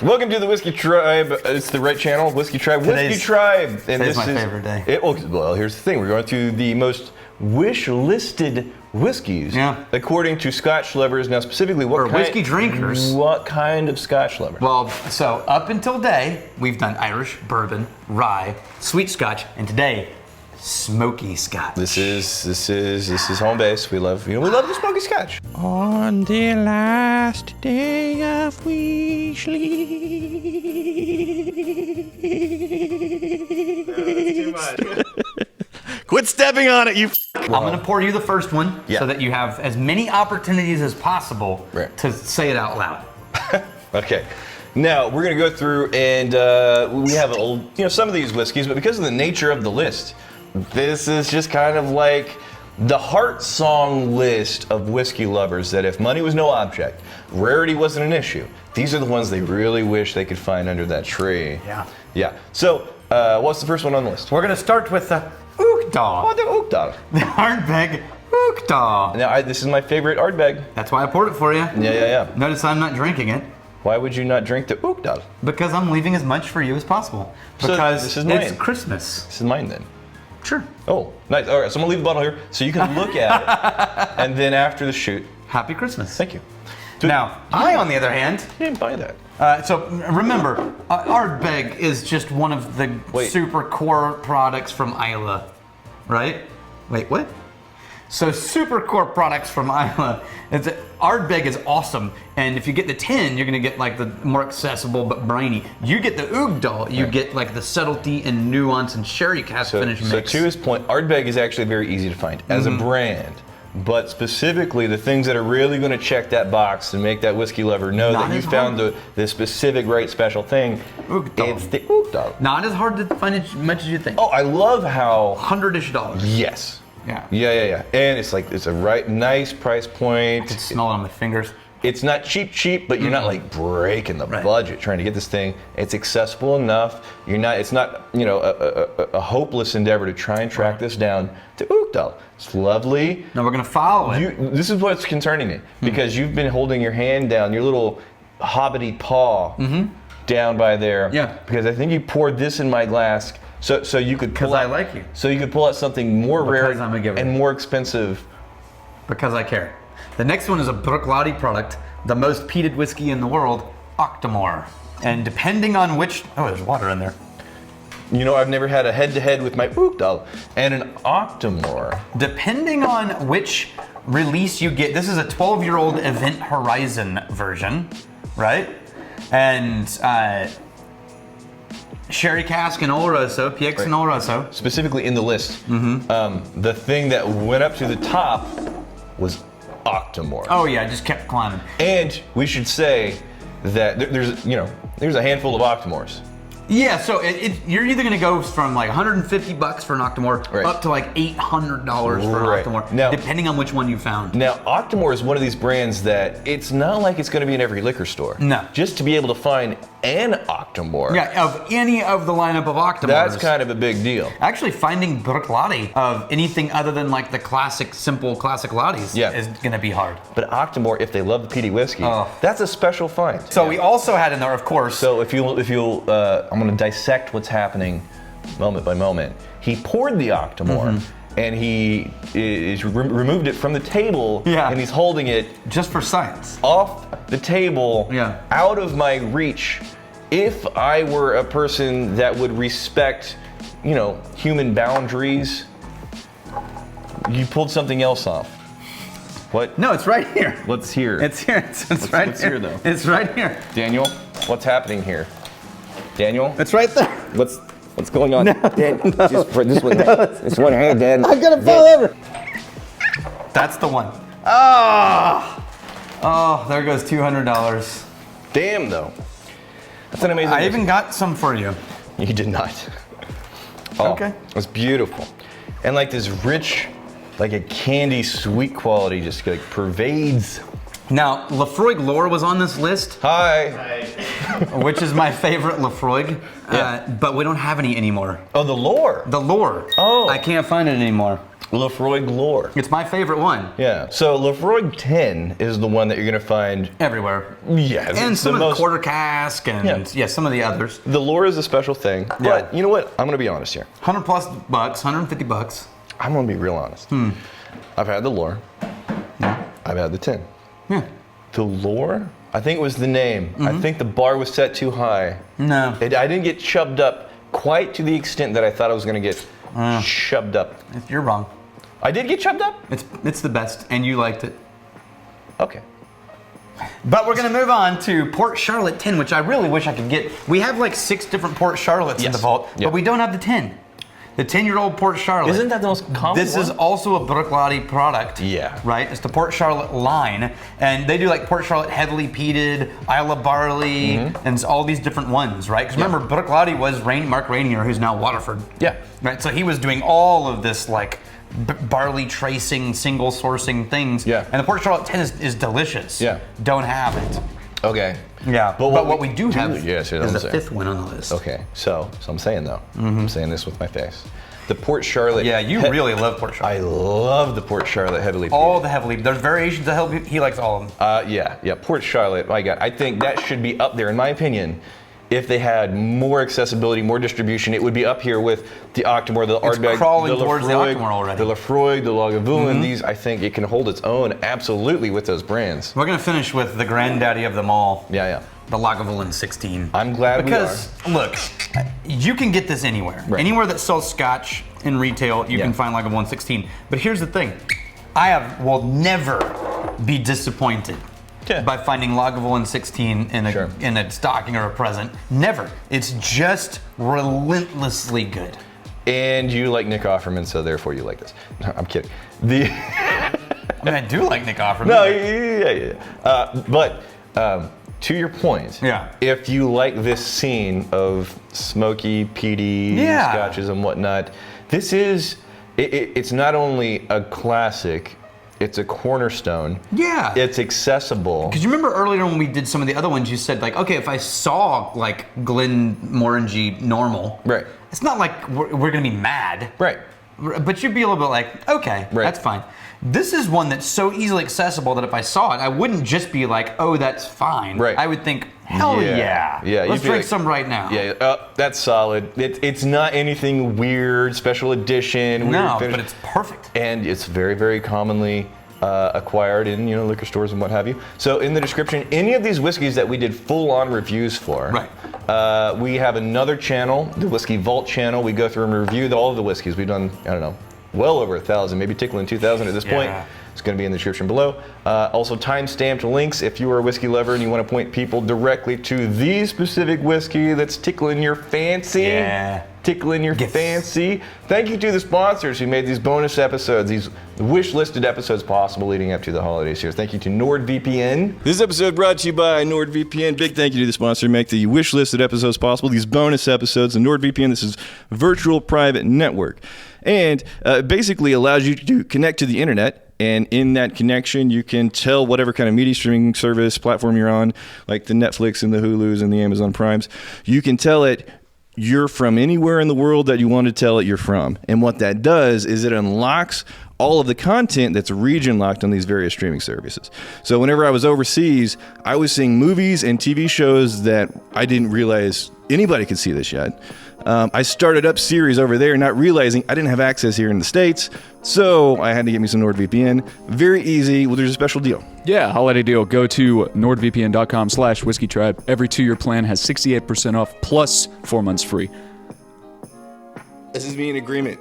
Welcome to the Whiskey Tribe. It's the right channel, Whiskey Tribe. Whiskey Tribe. And today's my favorite day. Well, here's the thing. We're going to the most wish-listed whiskeys, according to Scotch lovers. Now, specifically, whiskey drinkers. What kind of Scotch lover? Well, so up until today, we've done Irish, bourbon, rye, sweet Scotch, and today, smoky Scotch. This is home base. We love the smoky Scotch. On the last day of Weasley. That's too much. Quit stepping on it, you. I'm gonna pour you the first one so that you have as many opportunities as possible to say it out loud. Okay. Now we're gonna go through and we have some of these whiskeys, but because of the nature of the list, this is just kind of like the heart song list of whiskey lovers that if money was no object, rarity wasn't an issue, these are the ones they really wish they could find under that tree. Yeah. So, what's the first one on the list? We're going to start with the OCTOMORE. Oh, the OCTOMORE. The ARDBEG OCTOMORE. Now, this is my favorite ARDBEG. That's why I poured it for you. Yeah. Notice I'm not drinking it. Why would you not drink the OCTOMORE? Because I'm leaving as much for you as possible. Because this is mine. It's Christmas. This is mine then. Sure. Oh, nice. All right, so I'm gonna leave the bottle here so you can look at it, and then after the shoot, Happy Christmas. Thank you. Now, I, on the other hand, didn't buy that. So remember, ARDBEG is just one of the super core products from Islay, right? Wait, what? So super core products from Islay. ARDBEG is awesome, and if you get the 10, you're gonna get like the more accessible but briny. You get the UIGEADAIL, you get like the subtlety and nuance and sherry cask finish mix. So to his point, ARDBEG is actually very easy to find as a brand, but specifically the things that are really gonna check that box and make that whiskey lover know that you found the specific right special thing. It's the UIGEADAIL. Not as hard to find as much as you think. Oh, I love how $100-ish. Yes. Yeah. And it's like, it's a nice price point. I can smell it on my fingers. It's not cheap, but you're not like breaking the budget trying to get this thing. It's accessible enough. It's not, a hopeless endeavor to try and track this down to UIGEADAIL. It's lovely. Now we're gonna follow it. This is what's concerning me, because you've been holding your hand down, your little hobbity paw down by there. Yeah. Because I think you poured this in my glass. So you could pull out, I like you. So you could pull out something more rare I'm a giver. and more expensive. Because I care. The next one is a Bruichladdich product, the most peated whiskey in the world, OCTOMORE. And depending on which, there's water in there. I've never had a head-to-head with my UIGEADAIL and an OCTOMORE. Depending on which release you get, this is a 12-year-old Event Horizon version, right? And sherry cask and Oloroso, PX and Oloroso. Specifically in the list, the thing that went up to the top was OCTOMORE. Oh yeah, it just kept climbing. And we should say that there's a handful of OCTOMOREs. Yeah, so you're either going to go from like $150 for an OCTOMORE up to like $800 for an OCTOMORE, now, depending on which one you found. Now, OCTOMORE is one of these brands that it's not like it's going to be in every liquor store. No. Just to be able to find an OCTOMORE. Yeah, of any of the lineup of OCTOMOREs. That's kind of a big deal. Actually, finding Bruichladdich of anything other than like the simple classic Laddis is going to be hard. But OCTOMORE, if they love the peaty whiskey, that's a special find. So we also had in there, of course. So if you'll, I'm going to dissect what's happening moment by moment. He poured the OCTOMORE and he removed it from the table and he's holding it just for science off the table, out of my reach. If I were a person that would respect, human boundaries, you pulled something else off. What? No, it's right here. Let's hear. It's here. It's right here. Though. It's right here. Daniel, what's happening here? Daniel? It's right there. What's going on? Just for this one. This one hand, Dan. I'm gonna fall over. That's the one. Oh, there goes $200. Damn, though. That's an amazing. I even got some for you. You did not. Okay. It's beautiful, and like this rich, like a candy sweet quality, just like pervades. Now, LAPHROAIG Lore was on this list. Hi. Which is my favorite LAPHROAIG, but we don't have any anymore. Oh, the Lore. The Lore. Oh. I can't find it anymore. LAPHROAIG lore. It's my favorite one. Yeah. So LAPHROAIG 10 is the one that you're gonna find Everywhere. Yeah, And some of the quarter cask and some of the others. The lore is a special thing. But you know what? I'm gonna be honest here. $100+ bucks, $150. I'm gonna be real honest. I've had the lore. I've had the 10. Yeah. The lore? I think it was the name. I think the bar was set too high. No. I didn't get chubbed up quite to the extent that I thought I was gonna get chubbed up. You're wrong. I did get chubbed up? It's the best, and you liked it. Okay. But we're gonna move on to Port Charlotte 10, which I really wish I could get. We have like 6 different Port Charlottes in the vault, but we don't have the 10. The 10-year-old Port Charlotte. Isn't that the most common This is also a Bruichladdich product. Yeah. Right? It's the Port Charlotte line. And they do like Port Charlotte heavily peated, Isla Barley, and all these different ones, right? Because remember, Bruichladdich was Mark Rainier, who's now Waterford. Yeah. Right? So he was doing all of this like barley tracing, single sourcing things. Yeah. And the Port Charlotte 10 is delicious. Yeah. Don't have it. Okay. Yeah. But what we do have is the 5th one on the list. Okay. So I'm saying though, I'm saying this with my face. The Port Charlotte. Yeah, you really love Port Charlotte. I love the Port Charlotte heavily peated. All the heavily. There's variations of heavily. He likes all of them. Yeah. Port Charlotte. My God, I think that should be up there, in my opinion. If they had more accessibility, more distribution, it would be up here with the OCTOMORE, the ARDBEG, crawling the towards the OCTOMORE already. The LAPHROAIG, the Lagavulin. These, I think, it can hold its own absolutely with those brands. We're gonna finish with the granddaddy of them all. Yeah. The Lagavulin 16. I'm glad because look, you can get this anywhere. Right. Anywhere that sells Scotch in retail, you can find Lagavulin 16. But here's the thing, will never be disappointed by finding Lagavulin 16 in a stocking or a present. Never. It's just relentlessly good. And you like Nick Offerman, so therefore you like this. No, I'm kidding. I mean, I do like Nick Offerman. No, yeah. But to your point, if you like this scene of smoky, peaty scotches and whatnot, this is, it's not only a classic, it's a cornerstone. Yeah. It's accessible. Because you remember earlier when we did some of the other ones, you said like, okay, if I saw like Glenmorangie normal, it's not like we're gonna be mad. But you'd be a little bit like, okay, that's fine. This is one that's so easily accessible that if I saw it, I wouldn't just be like, oh, that's fine. I would think, hell yeah. Let's drink some right now. That's solid. It's not anything weird, special edition. No, but it's perfect. And it's very, very commonly acquired in liquor stores and what have you. So in the description, any of these whiskeys that we did full-on reviews for, we have another channel, the Whiskey Vault channel. We go through and review all of the whiskeys. We've done, I don't know, well over 1,000, maybe tickling 2,000 at this point. It's going to be in the description below. Also time-stamped links if you are a whiskey lover and you want to point people directly to the specific whiskey that's tickling your fancy. Tickling your fancy. Thank you to the sponsors who made these bonus episodes, these wish-listed episodes possible leading up to the holidays here. Thank you to Nordvpn. This episode brought to you by Nordvpn. Big thank you to the sponsor who make the wish-listed episodes possible, these bonus episodes. And Nordvpn, this is virtual private network. And basically allows you to connect to the internet. And in that connection, you can tell whatever kind of media streaming service platform you're on, like the Netflix and the Hulus and the Amazon Primes. You can tell it you're from anywhere in the world that you want to tell it you're from. And what that does is it unlocks all of the content that's region locked on these various streaming services. So whenever I was overseas, I was seeing movies and TV shows that I didn't realize anybody could see this yet. I started up series over there not realizing I didn't have access here in the States, so I had to get me some NordVPN. Very easy. Well, there's a special deal. Yeah, holiday deal. Go to nordvpn.com/whiskeytribe. Every 2-year plan has 68% off plus 4 months free. This is me in agreement.